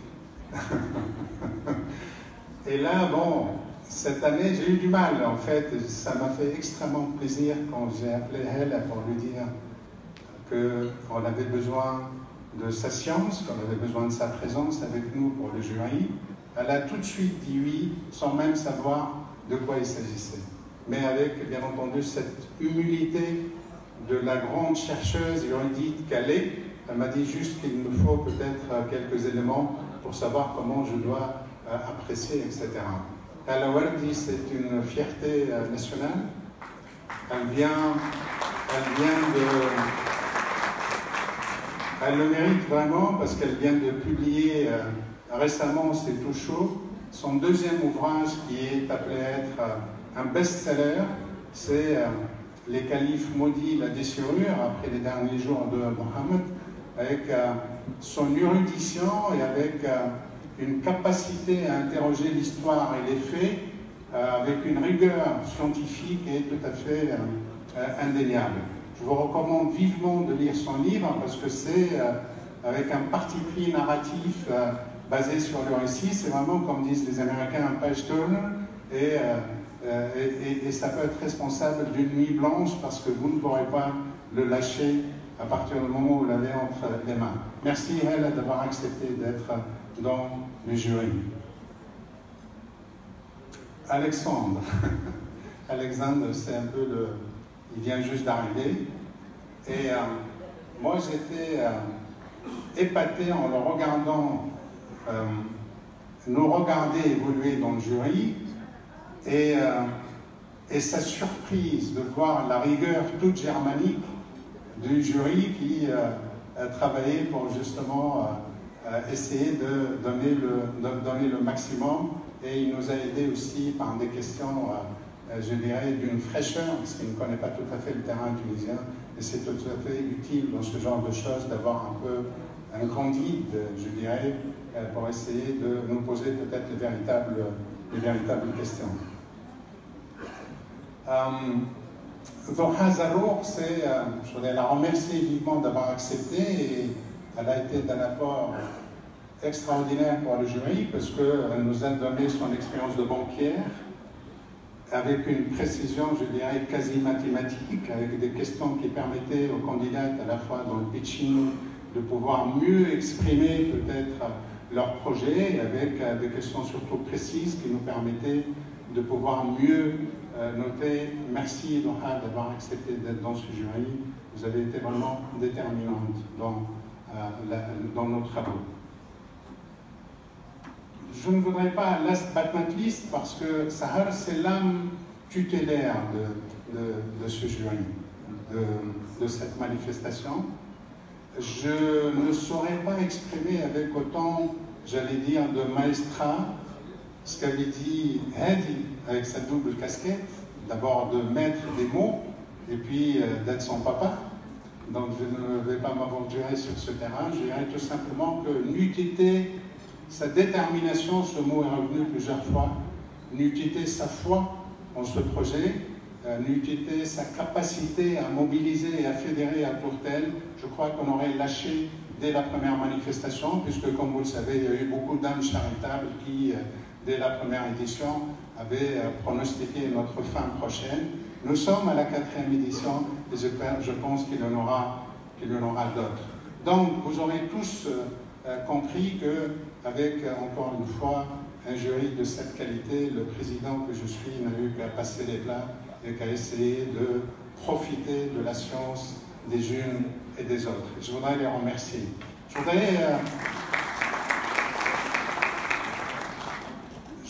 Et là, bon, cette année, j'ai eu du mal, en fait. Ça m'a fait extrêmement plaisir quand j'ai appelé elle pour lui dire qu'on avait besoin de sa science, qu'on avait besoin de sa présence avec nous pour le jury. Elle a tout de suite dit oui, sans même savoir de quoi il s'agissait. Mais avec, bien entendu, cette humilité de la grande chercheuse érudite qu'elle est. Elle m'a dit juste qu'il me faut peut-être quelques éléments pour savoir comment je dois apprécier, etc. Hala Wardi, c'est une fierté nationale. Elle le mérite vraiment parce qu'elle vient de publier récemment, c'est tout chaud, son deuxième ouvrage qui est appelé à être un best-seller, c'est Les califes maudits, la déchirure, après les derniers jours de Mohammed, avec son érudition et avec une capacité à interroger l'histoire et les faits, avec une rigueur scientifique et tout à fait indéniable. Je vous recommande vivement de lire son livre parce que c'est avec un parti pris narratif basé sur le récit. C'est vraiment, comme disent les Américains, un page turner et ça peut être responsable d'une nuit blanche parce que vous ne pourrez pas le lâcher à partir du moment où vous l'avez entre les mains. Merci, elle, d'avoir accepté d'être dans le jury. Alexandre. Alexandre, c'est un peu le... Il vient juste d'arriver. Et moi, j'étais épaté en le regardant, nous regarder évoluer dans le jury. Et sa surprise de voir la rigueur toute germanique du jury qui travaillait pour justement essayer de donner le maximum. Et il nous a aidé aussi par des questions, je dirais, d'une fraîcheur, parce qu'il ne connaît pas tout à fait le terrain tunisien. Et c'est tout à fait utile dans ce genre de choses d'avoir un peu un grand guide, je dirais, pour essayer de nous poser peut-être les véritables questions. Zoha Zarour, je voudrais la remercier vivement d'avoir accepté et elle a été d'un apport extraordinaire pour le jury parce qu'elle nous a donné son expérience de banquière avec une précision, je dirais, quasi mathématique, avec des questions qui permettaient aux candidats, à la fois dans le pitching, de pouvoir mieux exprimer peut-être leur projet, avec des questions surtout précises qui nous permettaient de pouvoir mieux noter. Merci Doha d'avoir accepté d'être dans ce jury. Vous avez été vraiment déterminante dans nos travaux. je ne voudrais pas last but not least, parce que Sahar, c'est l'âme tutélaire de ce jury, de cette manifestation. Je ne saurais pas exprimer avec autant, j'allais dire, de maestria, ce qu'avait dit Hadi avec sa double casquette, d'abord de mettre des mots, et puis d'être son papa. Donc je ne vais pas m'aventurer sur ce terrain, je dirais tout simplement que n'eût été sa détermination, ce mot est revenu plusieurs fois, n'eût été sa foi en ce projet, n'eût été sa capacité à mobiliser et à fédérer à Tourtel, je crois qu'on aurait lâché dès la première manifestation, puisque comme vous le savez, il y a eu beaucoup d'âmes charitables qui, dès la première édition, avaient pronostiqué notre fin prochaine. Nous sommes à la 4e édition et je pense qu'il y en aura d'autres. Donc vous aurez tous compris qu'avec, encore une fois, un jury de cette qualité, le président que je suis n'a eu qu'à passer les plats et qu'à essayer de profiter de la science des unes et des autres. Je voudrais les remercier.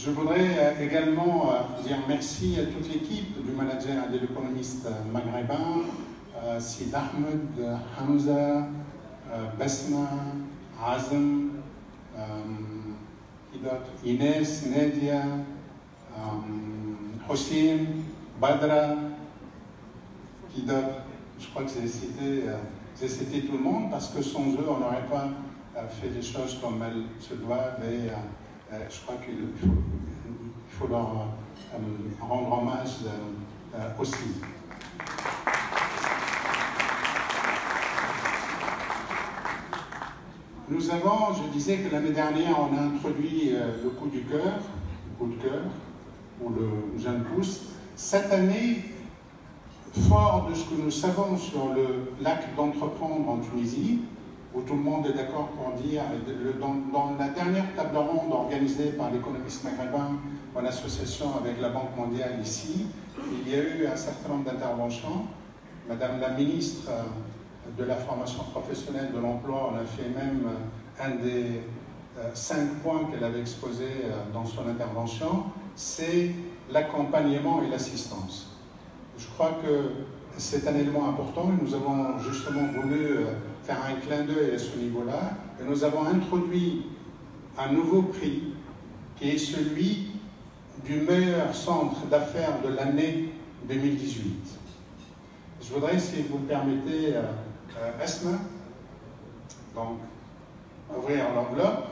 Je voudrais également dire merci à toute l'équipe du manager et de l'économiste maghrébin, Sid Ahmed, Hamza, Basma, Azem, Inès, Nadia, Hossein, Badra, qui d'autre? Je crois que j'ai cité tout le monde parce que sans eux, on n'aurait pas fait les choses comme elles se doivent et je crois qu'il faut leur rendre hommage aussi. Nous avons, je disais que l'année dernière, on a introduit le coup du cœur, le coup de cœur, ou le jeune pouce. Cette année, fort de ce que nous savons sur l'acte d'entreprendre en Tunisie, où tout le monde est d'accord pour dire, dans la dernière table ronde organisée par l'économiste maghrébin en association avec la Banque mondiale ici, il y a eu un certain nombre d'interventions. Madame la ministre de la formation professionnelle de l'emploi, on a fait même un des 5 points qu'elle avait exposés dans son intervention, c'est l'accompagnement et l'assistance. Je crois que c'est un élément important et nous avons justement voulu faire un clin d'œil à ce niveau-là et nous avons introduit un nouveau prix qui est celui du meilleur centre d'affaires de l'année 2018. Je voudrais, si vous le permettez, Esma, donc ouvrir l'enveloppe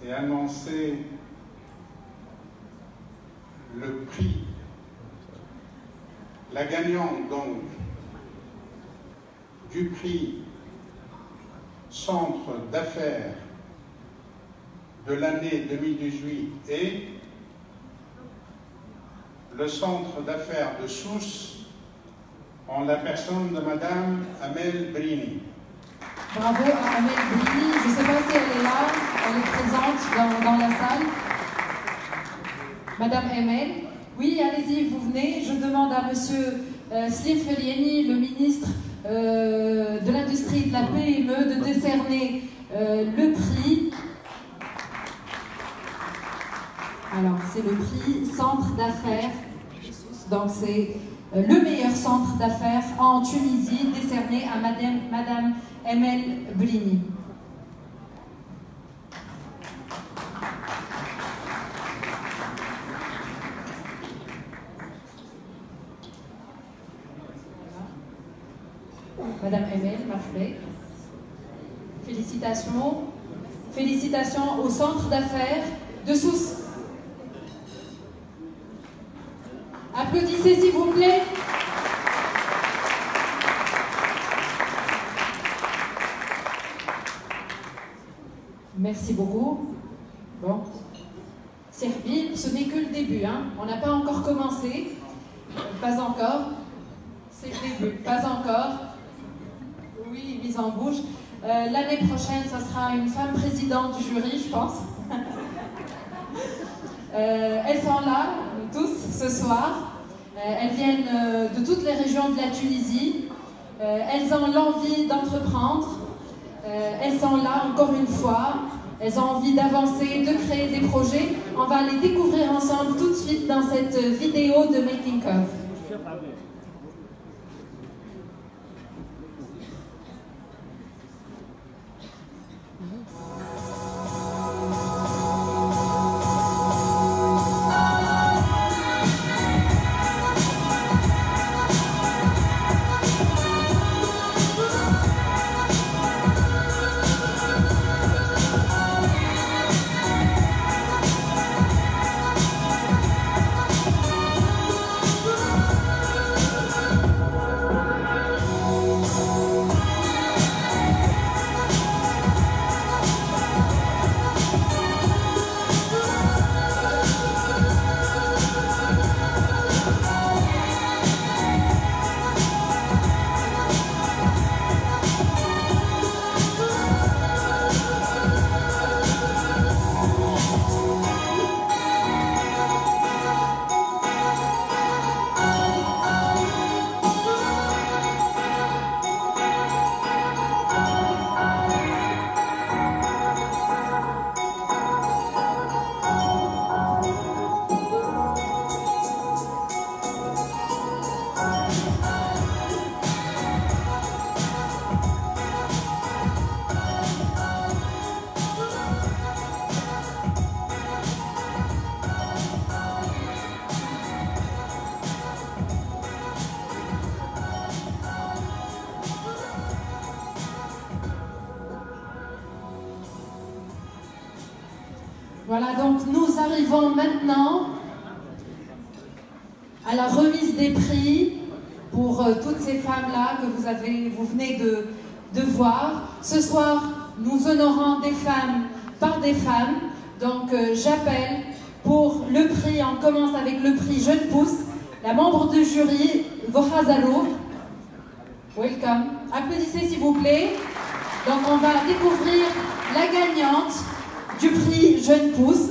et annoncer le prix. La gagnante donc du prix centre d'affaires de l'année 2018 est le centre d'affaires de Sousse en la personne de Madame Amel Brini. Bravo à Amel Brini. Je ne sais pas si elle est là, elle est présente dans la salle. Madame Amel, oui, allez-y, vous venez. Je demande à Monsieur Slim Felieni, le ministre de l'Industrie et de la PME, de décerner le prix. Alors, c'est le prix Centre d'affaires. Donc, c'est le meilleur centre d'affaires en Tunisie, décerné à Madame Amel Brini. Madame Amel, parfait. Félicitations. Félicitations au centre d'affaires de Sousse. Applaudissez s'il vous plaît. Merci beaucoup. Bon. Serbie, ce n'est que le début, hein. On n'a pas encore commencé. Pas encore. C'est le début. Pas encore. Oui, mise en bouche. L'année prochaine, ça sera une femme présidente du jury, je pense. Elles sont là, tous, ce soir. Elles viennent de toutes les régions de la Tunisie. Elles ont l'envie d'entreprendre. elles sont là encore une fois. Elles ont envie d'avancer, de créer des projets. On va les découvrir ensemble tout de suite dans cette vidéo de Making of. Voilà, donc nous arrivons maintenant à la remise des prix pour toutes ces femmes-là que vous venez de voir. Ce soir, nous honorons des femmes par des femmes. Donc j'appelle pour le prix, on commence avec le prix Jeune Pousse, la membre du jury, Voha Zalour. Welcome. Applaudissez s'il vous plaît. Donc on va découvrir la gagnante du prix Jeune Pousse,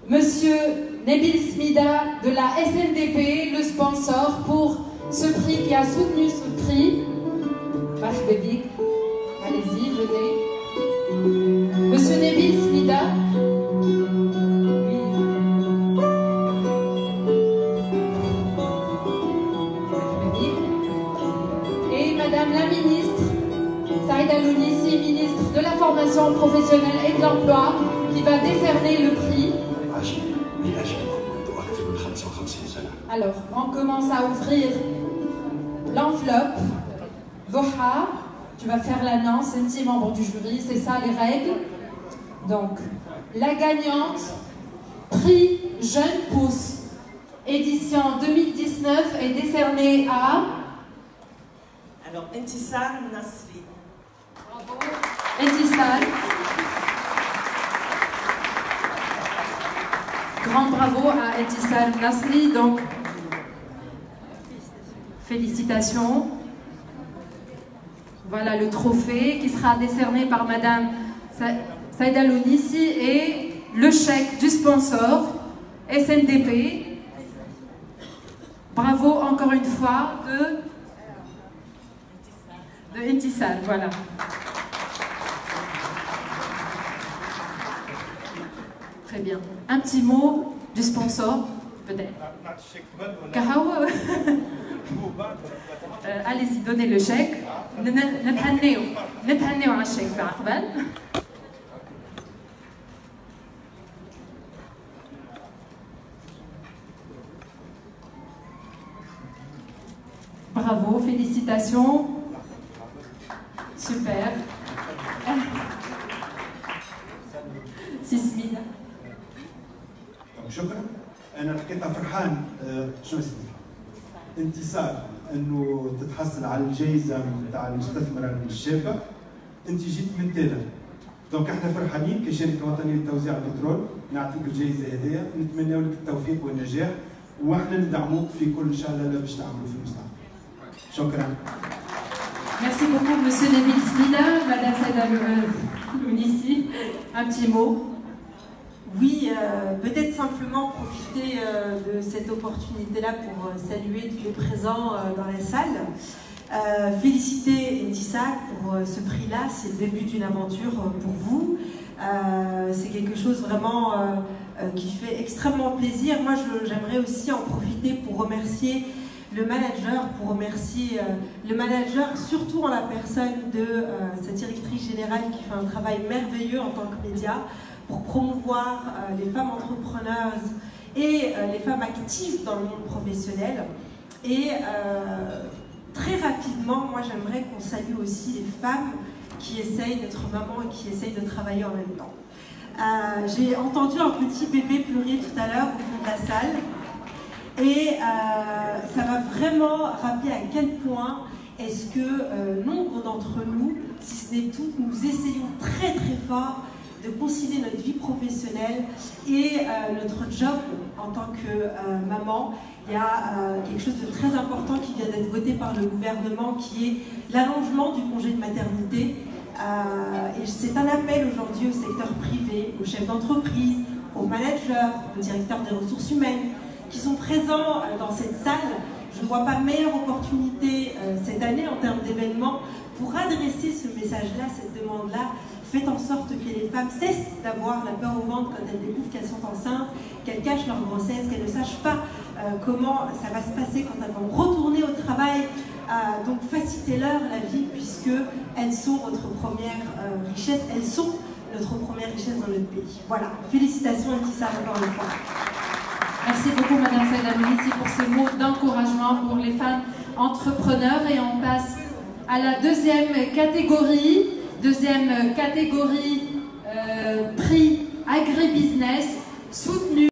Monsieur Nabil Smida de la SNDP, le sponsor pour ce prix qui a soutenu ce prix. Allez-y, venez. Monsieur Nabil Smida. Et Madame la ministre Saïda Lounissi, ministre de la formation professionnelle et de l'emploi, qui va décerner le prix. Alors, on commence à ouvrir l'enveloppe. Voha, tu vas faire l'annonce, c'est un membre du jury, c'est ça les règles. Donc, la gagnante, prix Jeune Pousse, édition 2019, est décernée à... Alors, Intisal Nasri. Bravo. Intisal. Grand bravo à Intisal Nasri. Donc, félicitations. Voilà le trophée qui sera décerné par Madame Saïda Lounissi et le chèque du sponsor SNDP. Bravo encore une fois de Intisal, voilà. Très bien. Un petit mot du sponsor, peut-être. Kahawa. Allez-y, donnez le chèque. نتهنيو على الشيك ساعة قبل. Bravo, félicitations. Super. 6000. شكرا. انا الحقيقه فرحان شو اسمي انتصار انه تتحصل على الجائزه نتاع المستثمره الشابه. انت جيت من تالا دونك احنا فرحانين كشركه وطنيه لتوزيع البترول نعطيك الجائزه هذيا نتمنى لك التوفيق والنجاح واحنا ندعموك في كل ان شاء الله باش تعملوا في المستقبل. شكرا. Merci beaucoup, Monsieur Nabil Smida, Madame Saïda Lounissi. Un petit mot. Oui, peut-être simplement profiter de cette opportunité-là pour saluer tous les présents dans la salle. Féliciter Intissar pour ce prix-là, c'est le début d'une aventure pour vous. C'est quelque chose vraiment qui fait extrêmement plaisir. Moi, j'aimerais aussi en profiter pour remercier le manager, surtout en la personne de sa directrice générale qui fait un travail merveilleux en tant que média pour promouvoir les femmes entrepreneurs et les femmes actives dans le monde professionnel. Et très rapidement, moi j'aimerais qu'on salue aussi les femmes qui essayent d'être maman et qui essayent de travailler en même temps. J'ai entendu un petit bébé pleurer tout à l'heure au fond de la salle. Et ça m'a vraiment rappelé à quel point est-ce que nombre d'entre nous, si ce n'est toutes, nous essayons très très fort de concilier notre vie professionnelle et notre job en tant que maman. Il y a quelque chose de très important qui vient d'être voté par le gouvernement qui est l'allongement du congé de maternité. Et c'est un appel aujourd'hui au secteur privé, aux chefs d'entreprise, aux managers, aux directeurs des ressources humaines, qui sont présents dans cette salle. Je ne vois pas meilleure opportunité cette année en termes d'événements pour adresser ce message-là, cette demande-là. Faites en sorte que les femmes cessent d'avoir la peur au ventre quand elles découvrent qu'elles sont enceintes, qu'elles cachent leur grossesse, qu'elles ne sachent pas comment ça va se passer quand elles vont retourner au travail. Donc facilitez-leur la vie puisqu'elles sont votre première richesse, elles sont notre première richesse dans notre pays. Voilà, félicitations Intissar encore une fois. Merci beaucoup Madame Saïda Monissi pour ces mots d'encouragement pour les femmes entrepreneurs. Et on passe à la deuxième catégorie prix agribusiness soutenu